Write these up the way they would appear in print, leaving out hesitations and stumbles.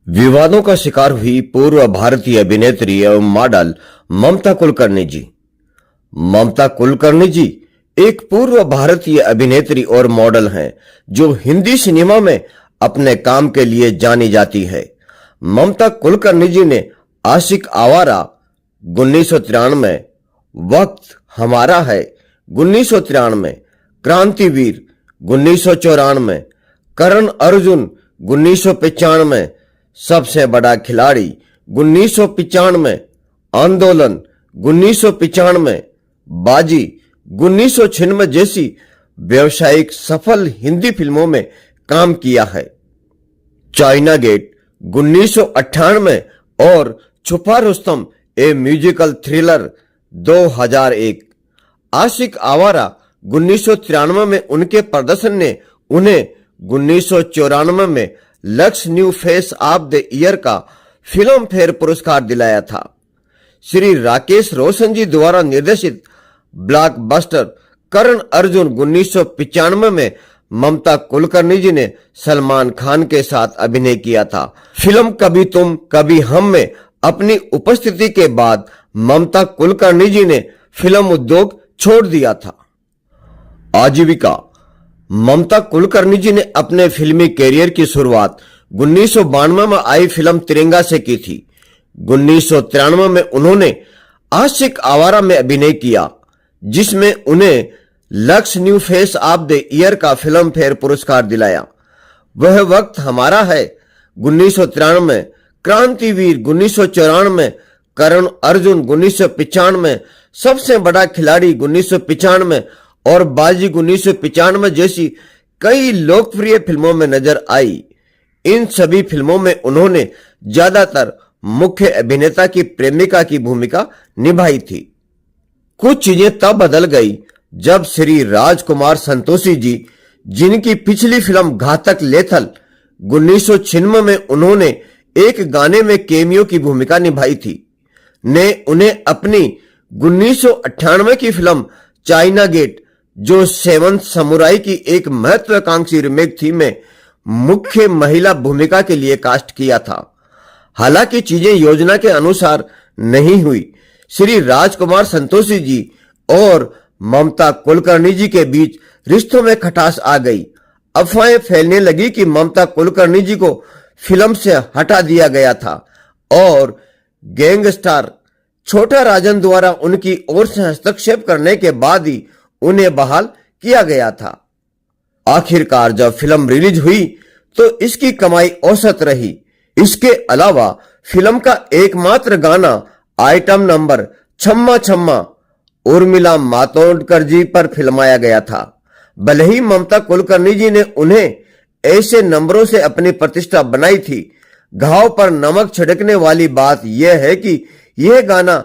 विवादों का शिकार हुई पूर्व भारतीय अभिनेत्री एवं मॉडल ममता कुलकर्णी जी। ममता कुलकर्णी जी एक पूर्व भारतीय अभिनेत्री और मॉडल हैं जो हिंदी सिनेमा में अपने काम के लिए जानी जाती है। ममता कुलकर्णी जी ने आशिक आवारा 1993, वक्त हमारा है 1993, क्रांतिवीर 1994, करण अर्जुन 1995, सबसे बड़ा खिलाड़ी 1995, आंदोलन 1995, बाजी 1996 जैसी व्यवसायिक सफल हिंदी फिल्मों में काम किया है। चाइना गेट 1998 और छुपा रुस्तम ए म्यूजिकल थ्रिलर 2001। आशिक आवारा 1993 में उनके प्रदर्शन ने उन्हें 1994 में lux new face of the year का फिल्म फेयर पुरस्कार दिलाया था। श्री राकेश रोशन जी द्वारा निर्देशित ब्लॉकबस्टर करण अर्जुन 1995 में ममता कुलकर्णी जी ने सलमान खान के साथ अभिनय किया था। फिल्म कभी तुम कभी हम में अपनी उपस्थिति के बाद ममता कुलकर्णी जी ने फिल्म उद्योग छोड़ दिया था। आजीविका। ममता कुलकर्णी जी ने अपने फिल्मी कैरियर की शुरुआत 1992 में आई फिल्म तिरंगा से की थी। 1993 में उन्होंने आशिक आवारा में अभिनय किया, जिसमें उन्हें lux new face of the year का फिल्म फेयर पुरस्कार दिलाया। वह वक्त हमारा है 1993, क्रांतिवीर 1994, करण अर्जुन 1995, सबसे बड़ा खिलाड़ी 1995 और बाजी 1995 जैसी कई लोकप्रिय फिल्मों में नजर आई। इन सभी फिल्मों में उन्होंने ज्यादातर मुख्य अभिनेता की प्रेमिका की भूमिका निभाई थी। कुछ चीजें तब बदल गई जब श्री राजकुमार संतोषी जी, जिनकी पिछली फिल्म घातक लेथल 1996 में उन्होंने एक गाने में केमियो की भूमिका निभाई थी, ने उन्हें अपनी 1998 की फिल्म चाइना गेट, जो सेवंथ समुराई की एक महत्वाकांक्षी रीमेक थी, में मुख्य महिला भूमिका के लिए कास्ट किया था। हालांकि चीजें योजना के अनुसार नहीं हुई। श्री राजकुमार संतोषी जी और ममता कुलकर्णी जी के बीच रिश्तों में खटास आ गई। अफवाहें फैलने लगी कि ममता कुलकर्णी जी को फिल्म से हटा दिया गया था और गैंगस्टर छोटा राजन द्वारा उनकी ओर से हस्तक्षेप करने के बाद ही उन्हें बहाल किया गया था। आखिरकार जब फिल्म रिलीज हुई तो इसकी कमाई औसत रही। इसके अलावा फिल्म का एकमात्र गाना आइटम नंबर छम्मा छम्मा उर्मिला मातोंडकर जी पर फिल्माया गया था। भले ही ममता कुलकर्णी जी ने उन्हें ऐसे नंबरों से अपनी प्रतिष्ठा बनाई थी, घाव पर नमक छिड़कने वाली बात यह है कि यह गाना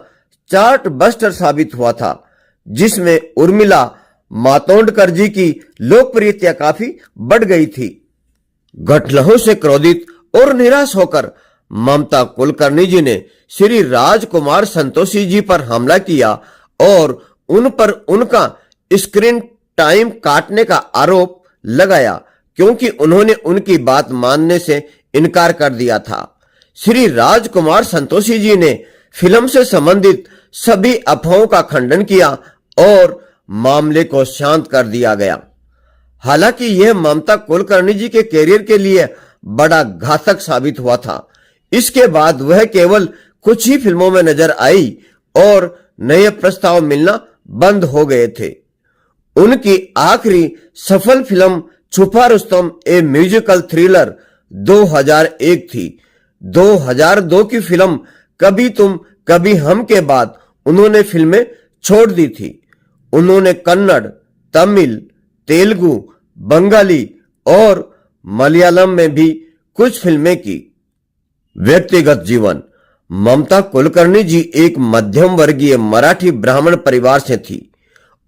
चार्ट बस्टर साबित हुआ था, जिसमें उर्मिला मातोंडकर जी की लोकप्रियता काफी बढ़ गई थी। घटनाओं से क्रोधित और निराश होकर ममता कुलकर्णी जी ने श्री राजकुमार संतोषी जी पर हमला किया और उन पर उनका स्क्रीन टाइम काटने का आरोप लगाया, क्योंकि उन्होंने उनकी बात मानने से इनकार कर दिया था। श्री राजकुमार संतोषी जी ने फिल्म से संबंधित सभी अफवाहों का खंडन किया और मामले को शांत कर दिया गया। हालांकि यह ममता कुलकर्णी जी के कैरियर के लिए बड़ा घातक साबित हुआ था। इसके बाद वह केवल कुछ ही फिल्मों में नजर आई और नए प्रस्ताव मिलना बंद हो गए थे। उनकी आखिरी सफल फिल्म छुपा रुस्तम ए म्यूजिकल थ्रिलर 2001 थी। 2002 की फिल्म कभी तुम कभी हम के बाद उन्होंने फिल्में छोड़ दी थी। उन्होंने कन्नड़, तमिल, तेलुगु, बंगाली और मलयालम में भी कुछ फिल्में की। व्यक्तिगत जीवन। ममता कुलकर्णी जी एक मध्यम वर्गीय मराठी ब्राह्मण परिवार से थी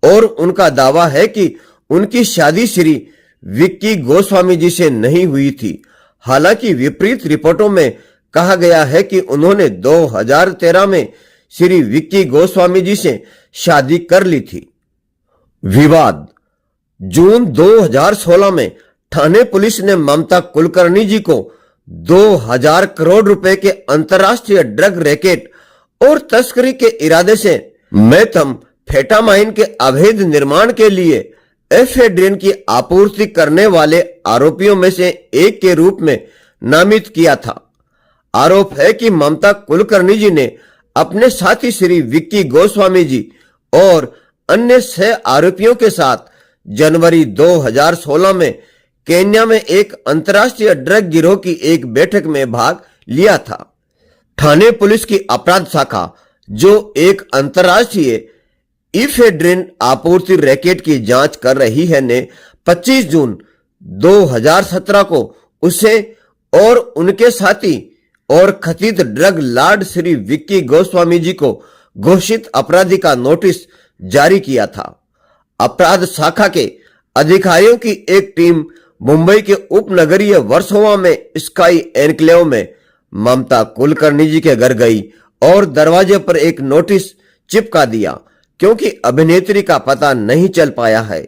और उनका दावा है कि उनकी शादी श्री विक्की गोस्वामी जी से नहीं हुई थी। हालांकि विपरीत रिपोर्टों में कहा गया है कि उन्होंने 2013 में श्री विक्की गोस्वामी जी से शादी कर ली थी। विवाद। जून 2016 में ठाणे पुलिस ने ममता कुलकर्णी जी को 2000 करोड़ रुपए के अंतर्राष्ट्रीय ड्रग रैकेट और तस्करी के इरादे से मेथाम्फेटामाइन के अवैध निर्माण के लिए एफेड्रिन की आपूर्ति करने वाले आरोपियों में से एक के रूप में नामित किया था। आरोप है कि ममता कुलकर्णी जी ने अपने साथी श्री विक्की गोस्वामी जी और अन्य 6 आरोपियों के साथ जनवरी 2016 में केन्या में एक अंतर्राष्ट्रीय ड्रग गिरोह की एक बैठक में भाग लिया था। थाने पुलिस की अपराध शाखा, जो एक अंतर्राष्ट्रीय इफेड्रिन आपूर्ति रैकेट की जांच कर रही है, ने 25 जून 2017 को उसे और उनके साथी और कथित ड्रग लॉर्ड श्री विक्की गोस्वामी जी को घोषित अपराधी का नोटिस जारी किया था। अपराध शाखा के अधिकारियों की एक टीम मुंबई के उपनगरीय वर्सोवा में स्काई एनक्लेव में ममता कुलकर्णी जी के घर गई और दरवाजे पर एक नोटिस चिपका दिया, क्योंकि अभिनेत्री का पता नहीं चल पाया है।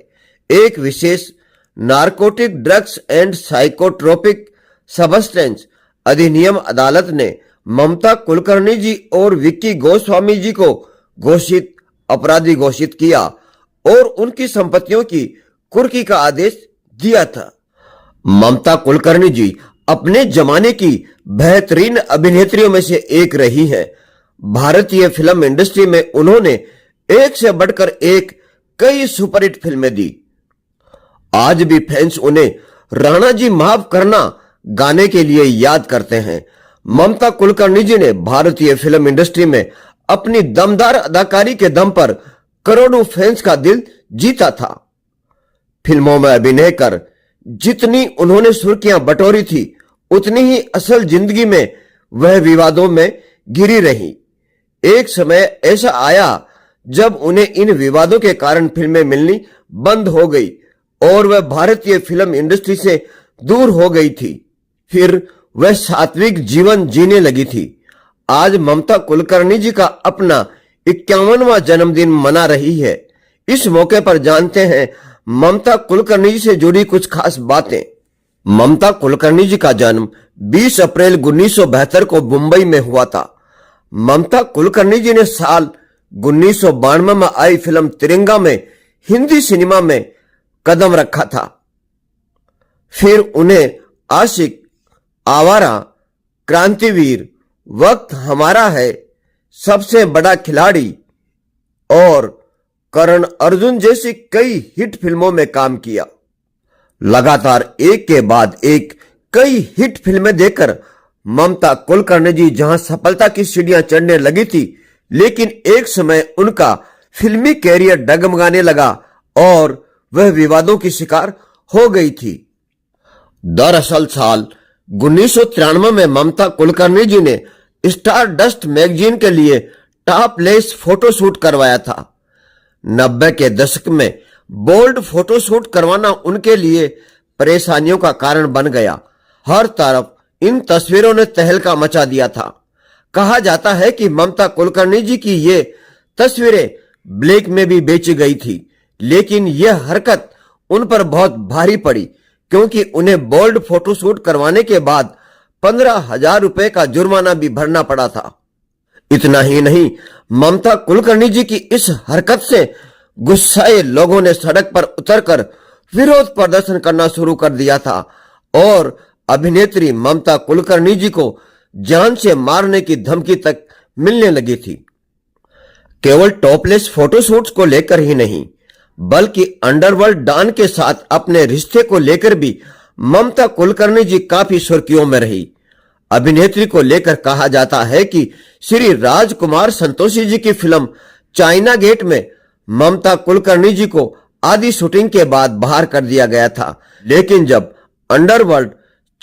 एक विशेष narcotic drugs and psychotropic substance अधिनियम अदालत ने ममता कुलकर्णी जी और विक्की गोस्वामी जी को घोषित अपराधी घोषित किया और उनकी संपत्तियों की कुर्की का आदेश दिया था। ममता कुलकर्णी जी अपने जमाने की बेहतरीन अभिनेत्रियों में से एक रही हैं। भारतीय फिल्म इंडस्ट्री में उन्होंने एक से बढ़कर एक कई सुपरहिट फिल्में दी। आज भी फैंस उन्हें राणा जी माफ करना गाने के लिए याद करते हैं। ममता कुलकर्णी जी ने भारतीय फिल्म इंडस्ट्री में अपनी दमदार अदाकारी के दम पर करोड़ों फैंस का दिल जीता था। फिल्मों में अभिनय कर जितनी उन्होंने सुर्खियां बटोरी थी, उतनी ही असल जिंदगी में वह विवादों में घिरी रही। एक समय ऐसा आया जब उन्हें इन विवादों के कारण फिल्में मिलनी बंद हो गई और वह भारतीय फिल्म इंडस्ट्री से दूर हो गई थी। फिर वह सात्विक जीवन जीने लगी थी। आज ममता कुलकर्णी जी का अपना 51वां जन्मदिन मना रही है। इस मौके पर जानते हैं ममता कुलकर्णी जी से जुड़ी कुछ खास बातें। ममता कुलकर्णी जी का जन्म 20 अप्रैल 1972 को मुंबई में हुआ था। ममता कुलकर्णी जी ने साल 1992 में आई फिल्म तिरंगा में हिंदी सिनेमा में कदम रखा था। फिर उन्हें आशिक, आवारा, क्रांतिवीर, वक्त हमारा है, सबसे बड़ा खिलाड़ी और करण अर्जुन जैसी कई हिट फिल्मों में काम किया। लगातार एक के बाद एक कई हिट फिल्में देकर ममता कुलकर्णी जी जहां सफलता की सीढ़ियां चढ़ने लगी थी, लेकिन एक समय उनका फिल्मी कैरियर डगमगाने लगा और वह विवादों की शिकार हो गई थी। दरअसल साल 1993 में ममता कुलकर्णी जी ने स्टार डस्ट मैगजीन के लिए टॉपलेस फोटोशूट करवाया था। 90 के दशक में बोल्ड फोटोशूट करवाना उनके लिए परेशानियों का कारण बन गया। हर तरफ इन तस्वीरों ने तहलका मचा दिया था। कहा जाता है कि ममता कुलकर्णी जी की ये तस्वीरें ब्लैक में भी बेची गई थी, लेकिन यह हरकत उन पर बहुत भारी पड़ी, क्योंकि उन्हें बोल्ड फोटोशूट करवाने के बाद 15,000 रुपए का जुर्माना भी भरना पड़ा था। इतना ही नहीं, ममता कुलकर्णी जी की इस हरकत से गुस्साए लोगों ने सड़क पर उतरकर विरोध प्रदर्शन करना शुरू कर दिया था और अभिनेत्री ममता कुलकर्णी जी को जान से मारने की धमकी तक मिलने लगी थी। केवल टॉपलेस फोटोशूट्स को लेकर ही नहीं, बल्कि अंडरवर्ल्ड डॉन के साथ अपने रिश्ते को लेकर भी ममता कुलकर्णी जी काफी सुर्खियों में रही। अभिनेत्री को लेकर कहा जाता है कि श्री राजकुमार संतोषी जी की फिल्म चाइना गेट में ममता कुलकर्णी जी को आधी शूटिंग के बाद बाहर कर दिया गया था, लेकिन जब अंडरवर्ल्ड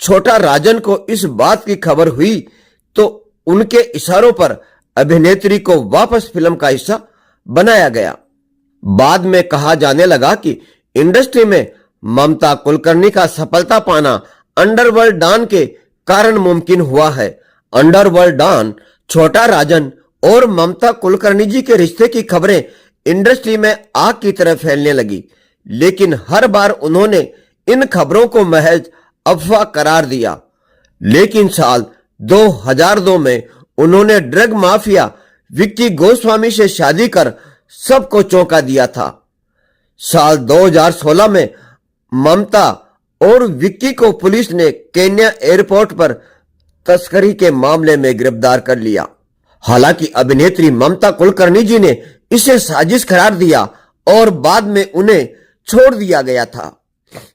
छोटा राजन को इस बात की खबर हुई तो उनके इशारों पर अभिनेत्री को वापस फिल्म का हिस्सा बनाया गया। बाद में कहा जाने लगा कि इंडस्ट्री में ममता कुलकर्णी का सफलता पाना अंडरवर्ल्ड डॉन के कारण मुमकिन हुआ है। अंडरवर्ल्ड डॉन, छोटा राजन और ममता कुलकर्णी जी के रिश्ते की खबरें इंडस्ट्री में आग की तरह फैलने लगी, लेकिन हर बार उन्होंने इन खबरों को महज अफवाह करार दिया। लेकिन साल 2002 में उन्होंने ड्रग माफिया विक्की गोस्वामी से शादी कर सबको चौंका दिया था। साल 2016 में ममता और विक्की को पुलिस ने केन्या एयरपोर्ट पर तस्करी के मामले में गिरफ्तार कर लिया। हालांकि अभिनेत्री ममता कुलकर्णी जी ने इसे साजिश करार दिया और बाद में उन्हें छोड़ दिया गया था।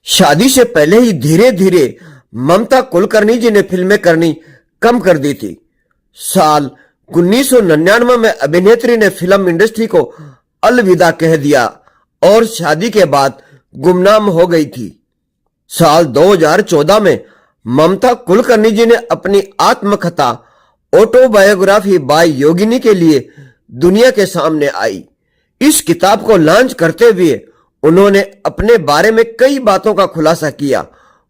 शादी से पहले ही धीरे धीरे ममता कुलकर्णी जी ने फिल्में करनी कम कर दी थी। साल 1999 में अभिनेत्री ने फिल्म इंडस्ट्री को अलविदा कह दिया और शादी के बाद गुमनाम हो गई थी। साल 2014 में ममता कुलकर्णी जी ने अपनी आत्मकथा ऑटोबायोग्राफी बाय योगिनी के लिए दुनिया के सामने आई। इस किताब को लॉन्च करते हुए उन्होंने अपने बारे में कई बातों का खुलासा किया।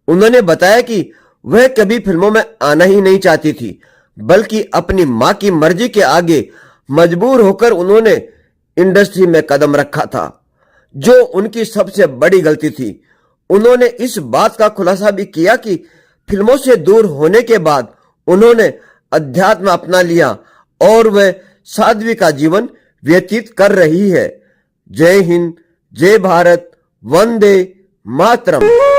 उन्होंने बताया कि वह कभी फिल्मों में आना ही नहीं चाहती थी, बल्कि अपनी मां की मर्जी के आगे मजबूर होकर उन्होंने इंडस्ट्री में कदम रखा था, जो उनकी सबसे बड़ी गलती थी। उन्होंने इस बात का खुलासा भी किया कि फिल्मों से दूर होने के बाद उन्होंने अध्यात्म अपना लिया और वह साध्वी का जीवन व्यतीत कर रही है। जय हिंद, जय भारत, वंदे मातरम।